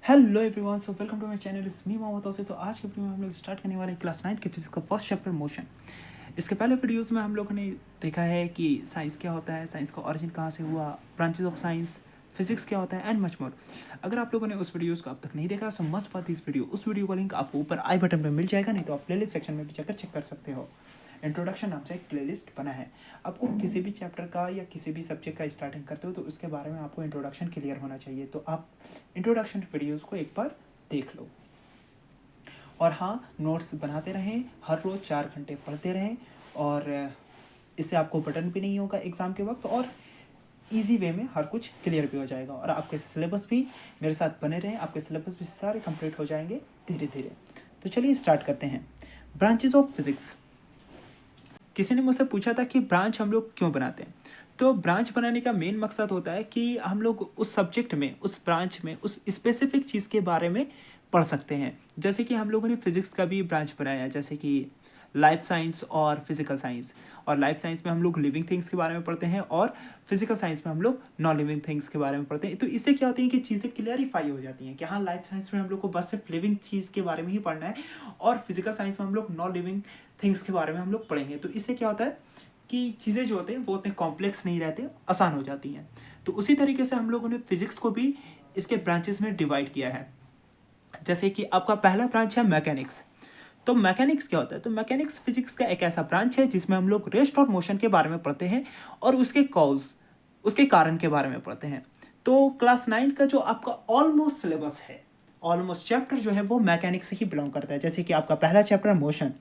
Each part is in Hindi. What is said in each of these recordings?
Hello everyone, so welcome to my channel. It's me Mohammad Tauseef. तो आज के वीडियो में हम लोग स्टार्ट करने वाले हैं क्लास 9 के फिजिक्स का फर्स्ट चैप्टर मोशन। इसके पहले वीडियोस में हम लोगों ने देखा है कि साइंस क्या होता है, साइंस का ओरिजिन कहाँ से हुआ, ब्रांचेस ऑफ साइंस, फिजिक्स क्या होता है एंड मच मोर। अगर आप लोगों ने उस वीडियोस को अब तक नहीं देखा सो मस्ट वॉच दिस वीडियो। उस वीडियो का लिंक आपको ऊपर आई बटन पर मिल जाएगा, नहीं तो आप प्लेलिस्ट सेक्शन में भी जाकर चेक कर सकते हो। इंट्रोडक्शन आपसे एक प्लेलिस्ट बना है। आपको किसी भी चैप्टर का या किसी भी सब्जेक्ट का स्टार्टिंग करते हो तो उसके बारे में आपको इंट्रोडक्शन क्लियर होना चाहिए। तो आप इंट्रोडक्शन वीडियोस को एक बार देख लो। और हाँ, नोट्स बनाते रहें, हर रोज़ 4 घंटे पढ़ते रहें और इससे आपको बटन भी नहीं होगा एग्ज़ाम के वक्त और इजी वे में हर कुछ क्लियर भी हो जाएगा। और आपके सिलेबस भी मेरे साथ बने रहें, आपके सिलेबस भी सारे कंप्लीट हो जाएंगे धीरे धीरे। तो चलिए स्टार्ट करते हैं। Branches of physics. किसी ने मुझसे पूछा था कि ब्रांच हम लोग क्यों बनाते हैं। तो ब्रांच बनाने का मेन मकसद होता है कि हम लोग उस सब्जेक्ट में, उस ब्रांच में, उस स्पेसिफिक चीज़ के बारे में पढ़ सकते हैं। जैसे कि हम लोगों ने फिजिक्स का भी ब्रांच बनाया, जैसे कि लाइफ साइंस और फिजिकल साइंस। और लाइफ साइंस में हम लोग लिविंग थिंग्स के बारे में पढ़ते हैं और फिजिकल साइंस में हम लोग नॉन लिविंग थिंग्स के बारे में पढ़ते हैं। तो इससे क्या होती है कि चीज़ें क्लियरिफाई हो जाती हैं कि हाँ, लाइफ साइंस में हम लोग को बस सिर्फ लिविंग चीज़ के बारे में ही पढ़ना है और फिजिकल साइंस में हम लोग नॉन लिविंग थिंग्स के बारे में हम लोग पढ़ेंगे। तो इससे क्या होता है कि चीज़ें जो होते हैं वो उतने कॉम्प्लेक्स नहीं रहते, आसान हो जाती हैं। तो उसी तरीके से हम लोगों ने फिजिक्स को भी इसके ब्रांचेस में डिवाइड किया है। जैसे कि आपका पहला ब्रांच है मैकेनिक्स। तो मैकेनिक्स क्या होता है? तो मैकेनिक्स फिजिक्स का एक ऐसा ब्रांच है जिसमें हम लोग रेस्ट और मोशन के बारे में पढ़ते हैं और उसके कॉज, उसके कारण के बारे में पढ़ते हैं। तो क्लास 9 का जो आपका ऑलमोस्ट सिलेबस है, ऑलमोस्ट चैप्टर जो है वो मैकेनिक्स से ही बिलोंग करता है। जैसे कि आपका पहला चैप्टर मोशन,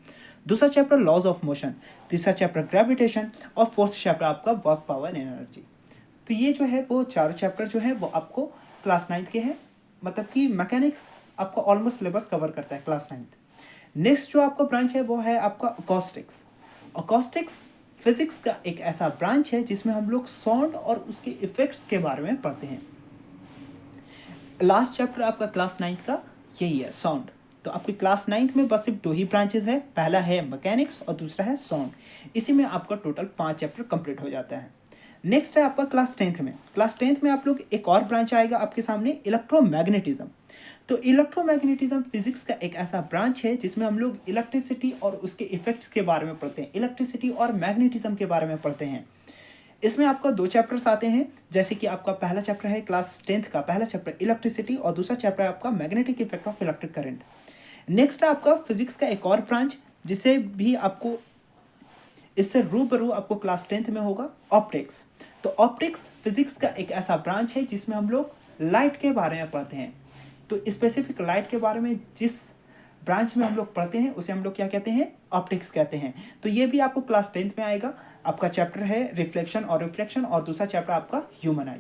दूसरा चैप्टर लॉज ऑफ मोशन, तीसरा चैप्टर ग्रेविटेशन और फोर्थ चैप्टर आपका वर्क, पावर एंड एनर्जी। तो ये जो है वो चारों चैप्टर जो है वो आपको क्लास 9 के हैं। मतलब कि मैकेनिक्स आपका ऑलमोस्ट सिलेबस कवर करता है क्लास 9। नेक्स्ट जो आपका ब्रांच है वो है आपका अकॉस्टिक्स। अकॉस्टिक्स फिजिक्स का एक ऐसा ब्रांच है जिसमें हम लोग साउंड और उसके इफेक्ट्स के बारे में पढ़ते हैं। लास्ट चैप्टर आपका क्लास 9 का यही है, साउंड। तो आपकी क्लास 9 में बस सिर्फ 2 ही ब्रांचेस है, पहला है मैकेनिक्स और दूसरा है साउंड। इसी में आपका टोटल 5 चैप्टर कंप्लीट हो जाता है। नेक्स्ट है आपका क्लास 10th में। क्लास 10th में आप लोग एक और ब्रांच आएगा आपके सामने, इलेक्ट्रोमैग्नेटिज्म। तो इलेक्ट्रोमैग्नेटिज्म फिजिक्स का एक ऐसा ब्रांच है जिसमें हम लोग इलेक्ट्रिसिटी और उसके इफेक्ट्स के बारे में पढ़ते हैं, इलेक्ट्रिसिटी और मैग्नेटिज्म के बारे में पढ़ते हैं। इसमें आपका 2 चैप्टर्स आते हैं। जैसे कि आपका पहला चैप्टर है क्लास 10th का पहला चैप्टर इलेक्ट्रिसिटी और दूसरा चैप्टर है आपका magnetic effect of electric current. Next है आपका फिजिक्स का एक और ब्रांच जिसे भी आपको इससे रूबरू आपको क्लास 10th में होगा, ऑप्टिक्स। तो ऑप्टिक्स फिजिक्स का एक ऐसा ब्रांच है जिसमें हम लोग लाइट के बारे में पढ़ते हैं। तो स्पेसिफिक लाइट के बारे में जिस ब्रांच में हम लोग पढ़ते हैं उसे हम लोग क्या कहते हैं, ऑप्टिक्स कहते हैं। तो ये भी आपको क्लास 10th में आएगा। आपका चैप्टर है रिफ्लेक्शन और रिफ्लेक्शन और दूसरा चैप्टर आपका ह्यूमन आई।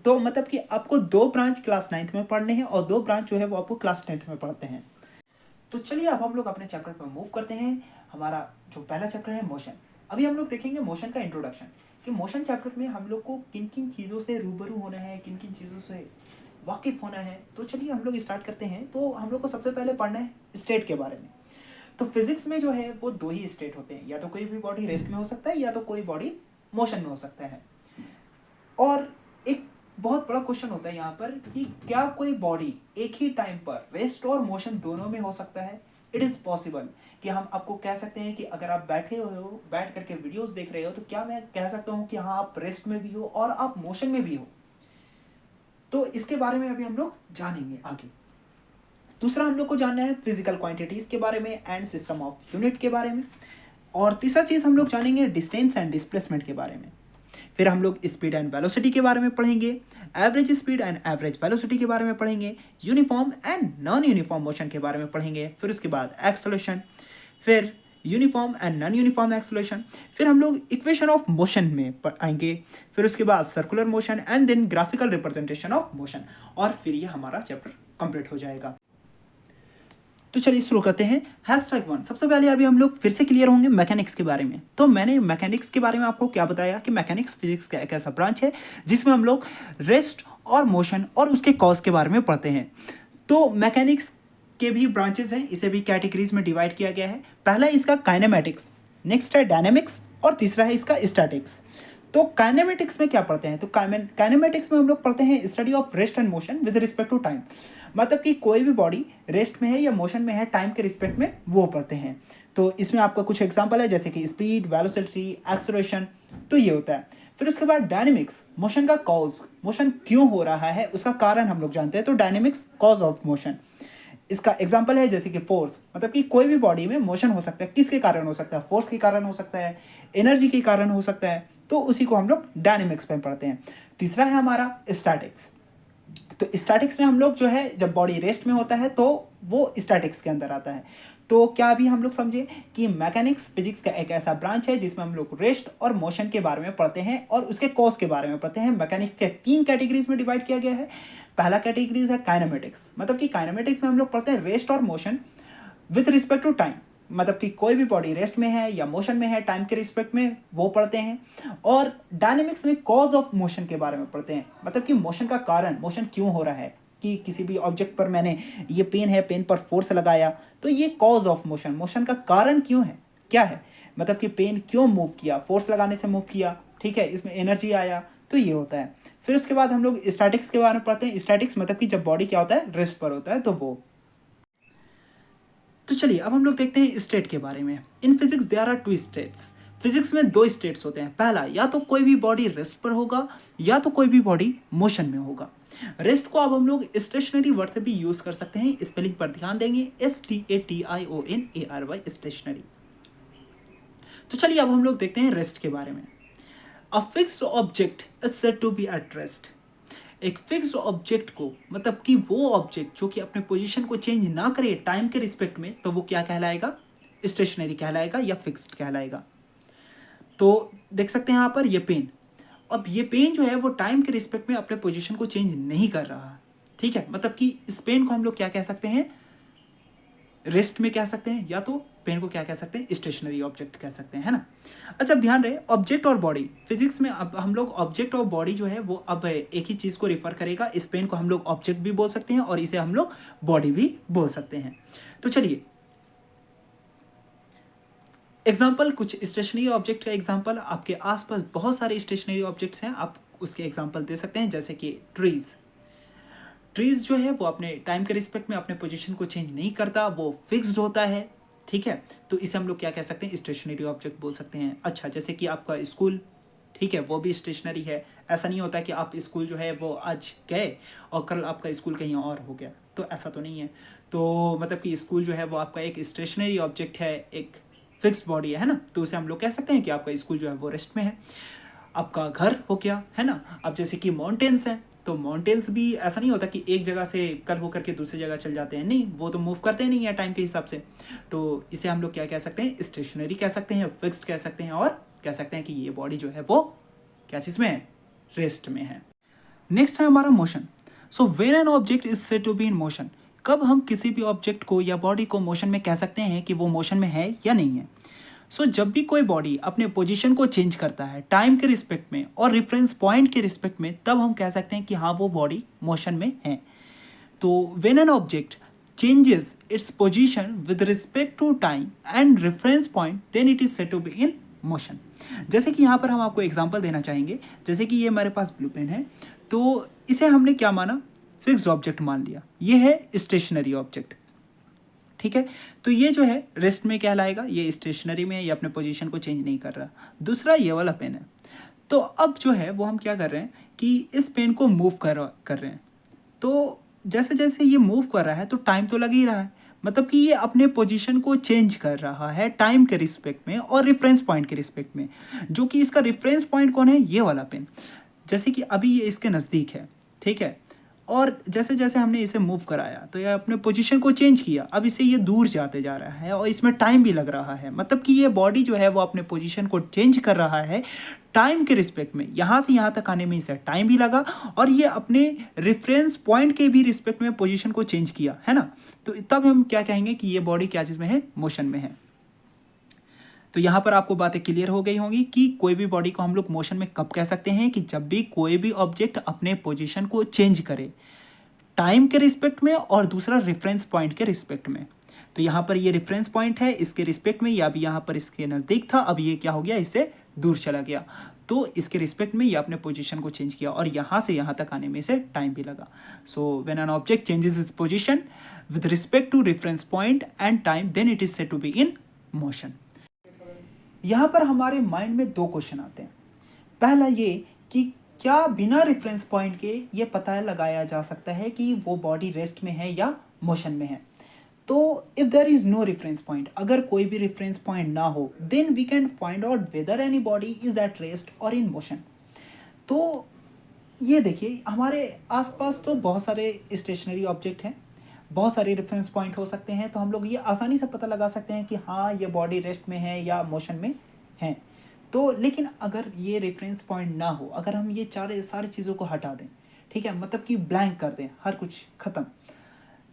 तो मतलब कि आपको 2 ब्रांच क्लास 9th में पढ़ने हैं और 2 ब्रांच जो है वो आपको क्लास 10th में पढ़ते हैं। तो चलिए अब हम लोग अपने चैप्टर पर मूव करते हैं। हमारा जो पहला चैप्टर है मोशन। अभी हम लोग देखेंगे मोशन का इंट्रोडक्शन, कि मोशन चैप्टर में हम लोग को किन किन चीज़ों से रूबरू होना है, किन किन चीज़ों से वाकिफ होना है। तो चलिए हम लोग स्टार्ट करते हैं। तो हम लोग को सबसे पहले पढ़ना है स्टेट के बारे में। तो फिजिक्स में जो है वो 2 ही स्टेट होते हैं, या तो कोई भी बॉडी रेस्ट में हो सकता है या तो कोई बॉडी मोशन में हो सकता है। और एक बहुत बड़ा क्वेश्चन होता है यहाँ पर कि क्या कोई बॉडी एक ही टाइम पर रेस्ट और मोशन दोनों में हो सकता है? It is possible. कि हम आपको कह सकते हैं कि अगर आप बैठे हुए हो, बैठ करके वीडियोस देख रहे हो, तो क्या मैं कह सकता हूँ कि हाँ, आप रेस्ट में भी हो और आप मोशन में भी हो? तो इसके बारे में अभी हम लोग जानेंगे आगे। दूसरा हम लोग को जानना है फिजिकल क्वांटिटीज के बारे में एंड सिस्टम ऑफ यूनिट के बारे में। और तीसरा चीज़ हम लोग जानेंगे डिस्टेंस एंड डिस्प्लेसमेंट के बारे में। फिर हम लोग स्पीड एंड वेलोसिटी के बारे में पढ़ेंगे, average speed and average velocity के बारे में पढ़ेंगे, uniform and non uniform motion के बारे में पढ़ेंगे। फिर उसके बाद एक्सेलरेशन, फिर uniform and non uniform acceleration. फिर हम लोग इक्वेशन ऑफ मोशन में आएंगे। फिर उसके बाद circular motion and then graphical representation of motion. और फिर ये हमारा चैप्टर कंप्लीट हो जाएगा। तो चलिए शुरू करते हैं। #1। सबसे पहले अभी हम लोग फिर से क्लियर होंगे मैकेनिक्स के बारे में। तो मैंने मैकेनिक्स के बारे में आपको क्या बताया कि मैकेनिक्स फिजिक्स का एक ऐसा ब्रांच है जिसमें हम लोग रेस्ट और मोशन और उसके कॉज के बारे में पढ़ते हैं। तो मैकेनिक्स के भी ब्रांचेस हैं, इसे भी कैटेगरीज में डिवाइड किया गया है। पहला है इसका काइनेमेटिक्स, नेक्स्ट है डायनेमिक्स और तीसरा है इसका स्टैटिक्स। तो काइनेमेटिक्स में क्या पढ़ते हैं, तो काइनेमेटिक्स में हम लोग पढ़ते हैं study of rest and motion with respect to time, मतलब कि कोई भी बॉडी रेस्ट में है या मोशन में है टाइम के रिस्पेक्ट में वो पढ़ते हैं। तो इसमें आपका कुछ एग्जांपल है जैसे कि स्पीड, वेलोसिटी, एक्सेलरेशन, तो ये होता है। फिर उसके बाद डायनेमिक्स, मोशन का कॉज, मोशन क्यों हो रहा है उसका कारण हम लोग जानते हैं, तो डायनेमिक्स कॉज ऑफ मोशन। इसका एग्जांपल है जैसे कि फोर्स, मतलब कि कोई भी बॉडी में मोशन हो सकता है, किसके कारण हो सकता है, फोर्स के कारण हो सकता है, एनर्जी के कारण हो सकता है, तो उसी को हम लोग डायनेमिक्स में पढ़ते हैं। तीसरा है हमारा स्टैटिक्स। तो स्टैटिक्स में हम लोग जो है जब बॉडी रेस्ट में होता है तो वो स्टैटिक्स के अंदर आता है। तो क्या अभी हम लोग समझे कि मैकेनिक्स फिजिक्स का एक ऐसा ब्रांच है जिसमें हम लोग रेस्ट और मोशन के बारे में पढ़ते हैं और उसके कॉज के बारे में पढ़ते हैं। मैकेनिक्स के 3 कैटेगरीज में डिवाइड किया गया है। पहला कैटेगरीज है काइनेमेटिक्स, मतलब कि काइनेमेटिक्स में हम लोग पढ़ते हैं रेस्ट और motion with respect to time, मतलब कि कोई भी बॉडी रेस्ट में है या मोशन में है टाइम के रिस्पेक्ट में वो पढ़ते हैं। और डायनेमिक्स में कॉज ऑफ मोशन के बारे में पढ़ते हैं, मतलब कि मोशन का कारण, मोशन क्यों हो रहा है, कि किसी भी ऑब्जेक्ट पर मैंने ये पेन है, पेन पर फोर्स लगाया तो ये कॉज ऑफ मोशन, मोशन का कारण क्यों है, क्या है, मतलब कि पेन क्यों मूव किया, फोर्स लगाने से मूव किया, ठीक है, इसमें एनर्जी आया, तो ये होता है। फिर उसके बाद हम लोग स्टैटिक्स के बारे में पढ़ते हैं। स्टैटिक्स मतलब कि जब बॉडी क्या होता है, रेस्ट पर होता है, तो वो। तो चलिए अब हम लोग देखते हैं स्टेट के बारे में। In physics there are 2 states. Physics में 2 स्टेट्स होते हैं। पहला, या तो कोई भी बॉडी रेस्ट पर होगा या तो कोई भी बॉडी मोशन में होगा। रेस्ट को अब हम लोग स्टेशनरी वर्ड से भी यूज कर सकते हैं। स्पेलिंग पर ध्यान देंगे, STATIONARY, स्टेशनरी। तो चलिए अब हम लोग देखते हैं रेस्ट के बारे में। A fixed object is said to be at rest. एक फिक्स्ड ऑब्जेक्ट को, मतलब कि वो ऑब्जेक्ट जो कि अपने पोजीशन को चेंज ना करे टाइम के रिस्पेक्ट में, तो वो क्या कहलाएगा, स्टेशनरी कहलाएगा या फिक्स्ड कहलाएगा। तो देख सकते हैं यहाँ पर ये पेन, अब ये पेन जो है वो टाइम के रिस्पेक्ट में अपने पोजीशन को चेंज नहीं कर रहा है, ठीक है, मतलब कि इस पेन को हम लोग क्या कह सकते हैं, रेस्ट में कह सकते हैं, या तो पेन को क्या कह सकते हैं, स्टेशनरी ऑब्जेक्ट कह सकते हैं, है ना। अच्छा अब ध्यान रहे, ऑब्जेक्ट और बॉडी, फिजिक्स में अब हम लोग ऑब्जेक्ट और बॉडी जो है वो अब एक ही चीज को रिफर करेगा। इस पेन को हम लोग ऑब्जेक्ट भी बोल सकते हैं और इसे हम लोग बॉडी भी बोल सकते हैं। तो चलिए एग्जाम्पल, कुछ स्टेशनरी ऑब्जेक्ट का एग्जाम्पल, आपके आसपास बहुत सारे स्टेशनरी ऑब्जेक्ट्स हैं, आप उसके एग्जाम्पल दे सकते हैं, जैसे कि ट्रीज। ट्रीज जो है वो अपने टाइम के रिस्पेक्ट में अपने पोजीशन को चेंज नहीं करता, वो फिक्स्ड होता है, ठीक है, तो इसे हम लोग क्या कह सकते हैं, स्टेशनरी ऑब्जेक्ट बोल सकते हैं। अच्छा, जैसे कि आपका स्कूल, ठीक है, वो भी स्टेशनरी है। ऐसा नहीं होता कि आप स्कूल जो है वो आज गए और कल आपका स्कूल कहीं और हो गया, तो ऐसा तो नहीं है। तो मतलब कि स्कूल जो है वो आपका एक स्टेशनरी ऑब्जेक्ट है, एक फिक्स्ड बॉडी है ना, तो उसे हम लोग कह सकते हैं कि आपका स्कूल जो है वो रेस्ट में है। आपका घर हो गया, है ना। अब जैसे कि माउंटेन्स हैं, तो माउंटेन्स भी ऐसा नहीं होता कि एक जगह से कल होकर के दूसरी जगह चल जाते हैं, नहीं, वो तो मूव करते नहीं है टाइम के हिसाब से। तो इसे हम लोग क्या कह सकते हैं, स्टेशनरी कह सकते हैं, फिक्स्ड कह सकते हैं, और कह सकते हैं कि ये बॉडी जो है वो क्या चीज़ में है, रेस्ट में है। नेक्स्ट है हमारा motion. So when an object is said to be in motion, कब हम किसी भी ऑब्जेक्ट को या बॉडी को मोशन में कह सकते हैं कि वो मोशन में है या नहीं है। सो जब भी कोई बॉडी अपने पोजीशन को चेंज करता है टाइम के रिस्पेक्ट में और रेफरेंस पॉइंट के रिस्पेक्ट में, तब हम कह सकते हैं कि हाँ वो बॉडी मोशन में है। तो when an object changes its position with respect to time and reference point, then it is said to be in motion। जैसे कि यहाँ पर हम आपको एग्जांपल देना चाहेंगे, जैसे कि ये हमारे पास ब्लू पेन है, तो इसे हमने क्या माना, फिक्स्ड ऑब्जेक्ट मान लिया, ये है स्टेशनरी ऑब्जेक्ट, ठीक है, तो ये जो है रेस्ट में कहलाएगा, ये स्टेशनरी में, ये अपने पोजीशन को चेंज नहीं कर रहा। दूसरा ये वाला पेन है, तो अब जो है वो हम क्या कर रहे हैं कि इस पेन को मूव कर रहे हैं, तो जैसे जैसे ये मूव कर रहा है तो टाइम तो लग ही रहा है, मतलब कि ये अपने पोजीशन को चेंज कर रहा है टाइम के रिस्पेक्ट में और रेफरेंस पॉइंट के रिस्पेक्ट में, जो कि इसका रेफरेंस पॉइंट कौन है, ये वाला पेन। जैसे कि अभी ये इसके नज़दीक है, ठीक है, और जैसे जैसे हमने इसे मूव कराया तो ये अपने पोजीशन को चेंज किया, अब इसे ये दूर जाते जा रहा है और इसमें टाइम भी लग रहा है, मतलब कि ये बॉडी जो है वो अपने पोजीशन को चेंज कर रहा है टाइम के रिस्पेक्ट में, यहाँ से यहाँ तक आने में इसे टाइम भी लगा और ये अपने रेफरेंस पॉइंट के भी रिस्पेक्ट में पोजीशन को चेंज किया, है ना। तो तब हम क्या कहेंगे कि ये बॉडी क्या चीज़ में है, मोशन में है। तो यहाँ पर आपको बातें क्लियर हो गई होंगी कि कोई भी बॉडी को हम लोग मोशन में कब कह सकते हैं, कि जब भी कोई भी ऑब्जेक्ट अपने पोजीशन को चेंज करे टाइम के रिस्पेक्ट में और दूसरा रेफरेंस पॉइंट के रिस्पेक्ट में। तो यहाँ पर ये रेफरेंस पॉइंट है, इसके रिस्पेक्ट में, या भी यहाँ पर इसके नज़दीक था, अब ये क्या हो गया, इससे दूर चला गया, तो इसके रिस्पेक्ट में ये अपने पोजीशन को चेंज किया और यहाँ से यहाँ तक आने में से टाइम भी लगा। So when an object changes its position with respect to reference point and time then it is said to be in motion. यहाँ पर हमारे माइंड में दो क्वेश्चन आते हैं। पहला ये कि क्या बिना रेफरेंस पॉइंट के ये पता लगाया जा सकता है कि वो बॉडी रेस्ट में है या मोशन में है। तो if there is no reference point, अगर कोई भी रेफरेंस पॉइंट ना हो, then we can find out whether any body is at rest और इन मोशन। तो ये देखिए हमारे आसपास तो बहुत सारे स्टेशनरी ऑब्जेक्ट हैं, बहुत सारे रेफरेंस पॉइंट हो सकते हैं, तो हम लोग ये आसानी से पता लगा सकते हैं कि हाँ ये बॉडी रेस्ट में है या मोशन में है। तो लेकिन अगर ये रेफरेंस पॉइंट ना हो, अगर हम ये सारी चीज़ों को हटा दें, ठीक है, मतलब कि ब्लैंक कर दें, हर कुछ ख़त्म।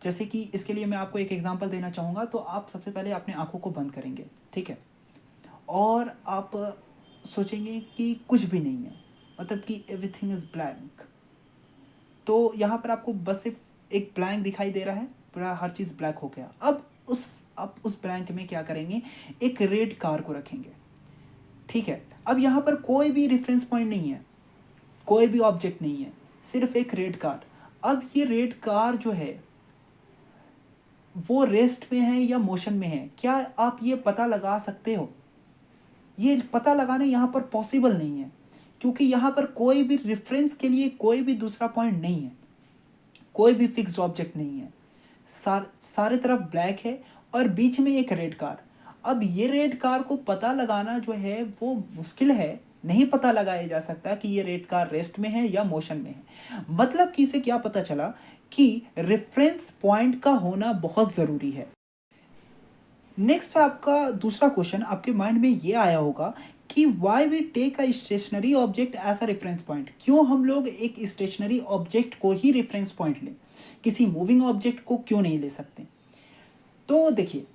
जैसे कि इसके लिए मैं आपको एक एग्जांपल देना चाहूँगा। तो आप सबसे पहले अपने आँखों को बंद करेंगे, ठीक है, और आप सोचेंगे कि कुछ भी नहीं है, मतलब कि एवरीथिंग इज़ ब्लैंक। तो यहाँ पर आपको बस सिर्फ एक ब्लैंक दिखाई दे रहा है, पूरा हर चीज़ ब्लैक हो गया। अब उस ब्लैंक में क्या करेंगे, एक रेड कार को रखेंगे, ठीक है। अब यहाँ पर कोई भी रेफरेंस पॉइंट नहीं है, कोई भी ऑब्जेक्ट नहीं है, सिर्फ एक रेड कार। अब ये रेड कार जो है वो रेस्ट में है या मोशन में है, क्या आप ये पता लगा सकते हो? ये पता लगाना यहाँ पर पॉसिबल नहीं है, क्योंकि यहाँ पर कोई भी रेफरेंस के लिए कोई भी दूसरा पॉइंट नहीं है, कोई भी फिक्स्ड ऑब्जेक्ट नहीं है, सारे तरफ ब्लैक है और बीच में एक रेड कार। अब ये रेड कार को पता लगाना जो है वो मुश्किल है, नहीं पता लगाया जा सकता कि ये रेड कार रेस्ट में है या मोशन में है। मतलब कि इसे क्या पता चला कि रेफरेंस पॉइंट का होना बहुत ज़रूरी है। नेक्स्ट आपका दूसरा क्वेश्चन आपके माइंड में ये आया होगा कि why we take a stationary object as a reference point. क्यों हम लोग एक स्टेशनरी ऑब्जेक्ट को ही रेफरेंस पॉइंट लें, किसी मूविंग ऑब्जेक्ट को क्यों नहीं ले सकते? तो देखिए,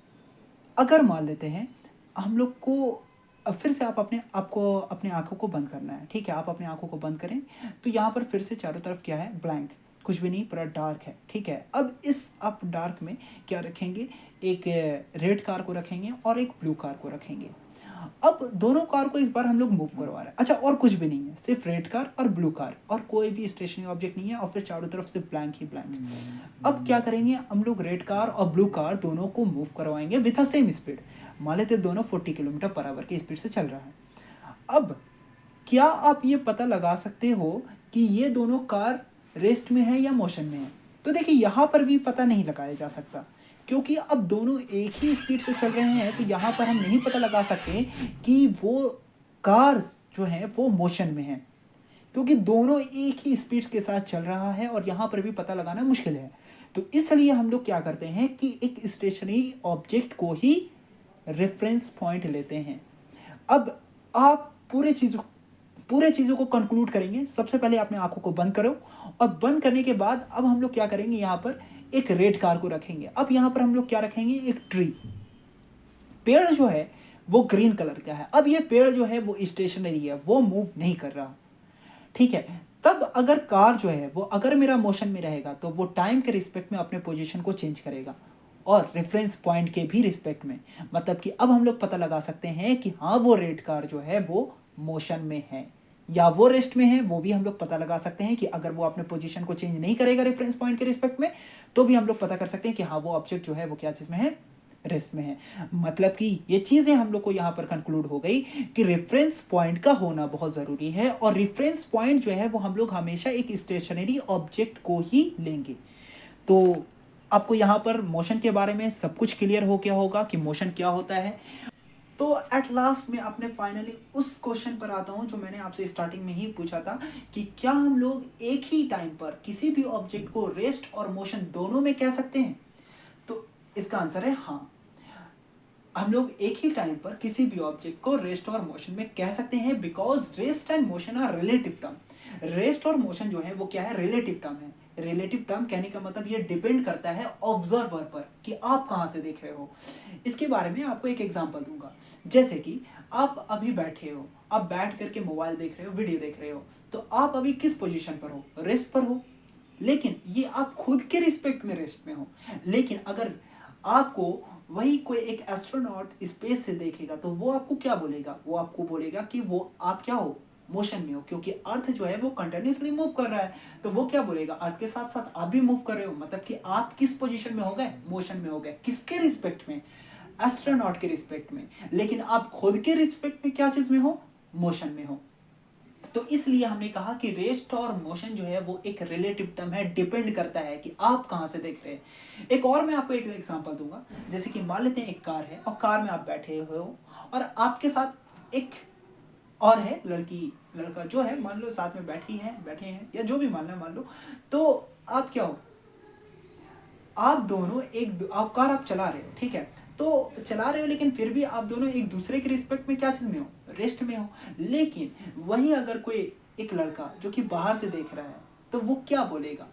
अगर मान लेते हैं हम लोग को, अब फिर से आपको अपने आंखों को बंद करना है, ठीक है, आप अपने आंखों को बंद करें। तो यहाँ पर फिर से चारों तरफ क्या है, ब्लैंक, कुछ भी नहीं, पूरा डार्क है, ठीक है। अब इस आप डार्क में क्या रखेंगे, एक रेड कार को रखेंगे और एक ब्लू कार को रखेंगे। अब दोनों कार को इस बार हम लोग मूव करवा रहे हैं, अच्छा, और कुछ भी नहीं है, सिर्फ रेड कार और ब्लू कार, और कोई भी स्टेशनरी ऑब्जेक्ट नहीं है, और फिर चारों तरफ से ब्लैंक ही ब्लैंक। अब क्या करेंगे, हम लोग रेड कार और ब्लू कार दोनों को मूव करवाएंगे विथ द सेम स्पीड। मान लेते दोनों 40 किलोमीटर पर आवर की स्पीड से चल रहा है। अब क्या आप ये पता लगा सकते हो कि ये दोनों कार रेस्ट में है या मोशन में है? तो देखिए यहाँ पर भी पता नहीं लगाया जा सकता, क्योंकि अब दोनों एक ही स्पीड से चल रहे हैं। तो यहाँ पर हम नहीं पता लगा सकते कि वो कार्स जो हैं वो मोशन में हैं, क्योंकि दोनों एक ही स्पीड के साथ चल रहा है और यहाँ पर भी पता लगाना मुश्किल है। तो इसलिए हम लोग क्या करते हैं कि एक स्टेशनरी ऑब्जेक्ट को ही रेफरेंस पॉइंट लेते हैं। अब आप पूरे चीज़ों को कंक्लूड करेंगे। सबसे पहले अपने आंखों को बंद करो, और बंद करने के बाद अब हम लोग क्या करेंगे, यहाँ पर एक रेड कार को रखेंगे। अब यहाँ पर हम लोग क्या रखेंगे, एक ट्री, पेड़ जो है वो ग्रीन कलर का है। अब ये पेड़ जो है वो स्टेशनरी है, वो मूव नहीं कर रहा, ठीक है। तब अगर कार जो है वो अगर मेरा मोशन में रहेगा तो वो टाइम के रिस्पेक्ट में अपने पोजीशन को चेंज करेगा, और रेफरेंस पॉइंट के भी रिस्पेक्ट में। मतलब कि अब हम लोग पता लगा सकते हैं कि हाँ वो रेड कार जो है वो मोशन में है या वो रेस्ट में है। वो भी हम लोग पता लगा सकते हैं कि अगर वो अपने पोजीशन को चेंज नहीं करेगा रेफरेंस पॉइंट के रिस्पेक्ट में, तो भी हम लोग पता कर सकते हैं कि हाँ वो ऑब्जेक्ट जो है वो क्या चीज़ में है, रेस्ट में है। मतलब कि ये चीज़ें हम लोग को यहाँ पर कंक्लूड हो गई कि रेफरेंस पॉइंट का होना बहुत ज़रूरी है, और रेफरेंस पॉइंट जो है वो हम लोग हमेशा एक स्टेशनरी ऑब्जेक्ट को ही लेंगे। तो आपको यहाँ पर मोशन के बारे में सब कुछ क्लियर हो गया होगा कि मोशन क्या होता है। तो एट लास्ट में अपने फाइनली उस क्वेश्चन पर आता हूँ जो मैंने आपसे स्टार्टिंग में ही पूछा था कि क्या हम लोग एक ही टाइम पर किसी भी ऑब्जेक्ट को रेस्ट और मोशन दोनों में कह सकते हैं? तो इसका आंसर है हाँ, हम लोग एक ही टाइम पर किसी भी ऑब्जेक्ट को रेस्ट और मोशन में कह सकते हैं, because rest and motion are relative term. Rest और मोशन जो है वो क्या है, रिलेटिव टर्म है। रिलेटिव टर्म कहने का मतलब ये डिपेंड करता है ऑब्जर्वर पर कि आप कहाँ से देख रहे हो। इसके बारे में आपको एक एग्जांपल दूंगा। जैसे कि आप अभी बैठे हो, आप बैठ करके मोबाइल देख रहे हो, वीडियो देख रहे हो, तो आप अभी किस पोजीशन पर हो, रेस्ट पर हो। लेकिन ये आप खुद के रिस्पेक्ट में रेस्ट में हो। लेकिन अगर आपको वही कोई एक एस्ट्रोनॉट स्पेस से देखेगा तो वो आपको क्या बोलेगा, वो आपको बोलेगा कि वो आप क्या हो, मोशन में हो, क्योंकि अर्थ जो है वो कंटिन्यूसली मूव कर रहा है। तो वो क्या बोलेगा, अर्थ के साथ साथ आप भी मूव कर रहे हो, मतलब कि आप किस पोजीशन में हो गए, मोशन में हो गए। किसके रिस्पेक्ट में, एस्ट्रोनॉट के रिस्पेक्ट में। लेकिन आप खुद के रिस्पेक्ट में क्या चीज में हो, मोशन में हो। तो इसलिए हमने कहा कि रेस्ट और मोशन जो है वो एक रिलेटिव टर्म है, डिपेंड करता है कि आप कहाँ से देख रहे हैं। एक और मैं आपको एक एग्जांपल दूंगा। जैसे कि मान लेते हैं एक कार है और कार में आप बैठे हुए हो और आपके साथ एक और है लड़की लड़का जो है, मान लो साथ में बैठे हैं या जो भी मानना मान लो। तो आप क्या हो, आप दोनों आप कार आप चला रहे हो, ठीक है। तो चला रहे हो लेकिन फिर भी आप दोनों एक दूसरे के रिस्पेक्ट में क्या चीज में हो, रेस्ट में हो। लेकिन वही अगर कोई एक लड़का जो कि बाहर से देख रहा है तो वो क्या बोलेगा,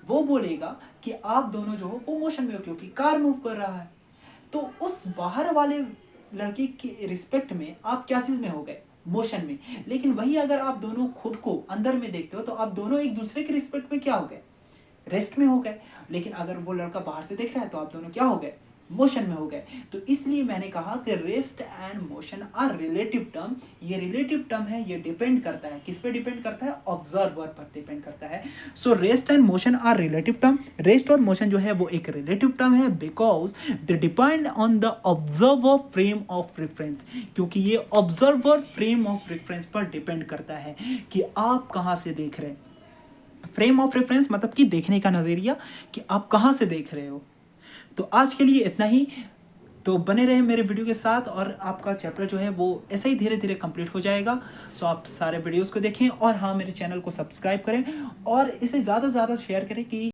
वो बोलेगा कि आप दोनों जो हो वो मोशन में हो, क्योंकि कार मूव कर रहा है। तो उस बाहर वाले लड़के के रिस्पेक्ट में आप क्या चीज में हो गए, मोशन में। लेकिन वही अगर आप दोनों खुद को अंदर में देखते हो तो आप दोनों एक दूसरे के रिस्पेक्ट में क्या हो गए, रेस्ट में हो गए। लेकिन अगर वो लड़का बाहर से देख रहा है तो आप दोनों क्या हो गए, मोशन में हो गए। तो इसलिए मैंने कहा कि rest and motion are relative term. ये रिलेटिव टर्म है, ये डिपेंड करता है किस पे डिपेंड करता है, ऑब्जर्वर पर डिपेंड करता है। So rest and motion are relative term. Rest और मोशन जो है वो एक रिलेटिव टर्म है because they depend on the observer frame of reference. क्योंकि ये ऑब्जर्वर फ्रेम ऑफ रेफरेंस पर डिपेंड करता है कि आप कहाँ से देख रहे हैं। फ्रेम ऑफ रेफरेंस मतलब कि देखने का नज़रिया, कि आप कहाँ से देख रहे हो। तो आज के लिए इतना ही। तो बने रहे मेरे वीडियो के साथ और आपका चैप्टर जो है वो ऐसे ही धीरे धीरे कंप्लीट हो जाएगा। सो आप सारे वीडियोस को देखें और हाँ, मेरे चैनल को सब्सक्राइब करें और इसे ज़्यादा से ज़्यादा शेयर करें कि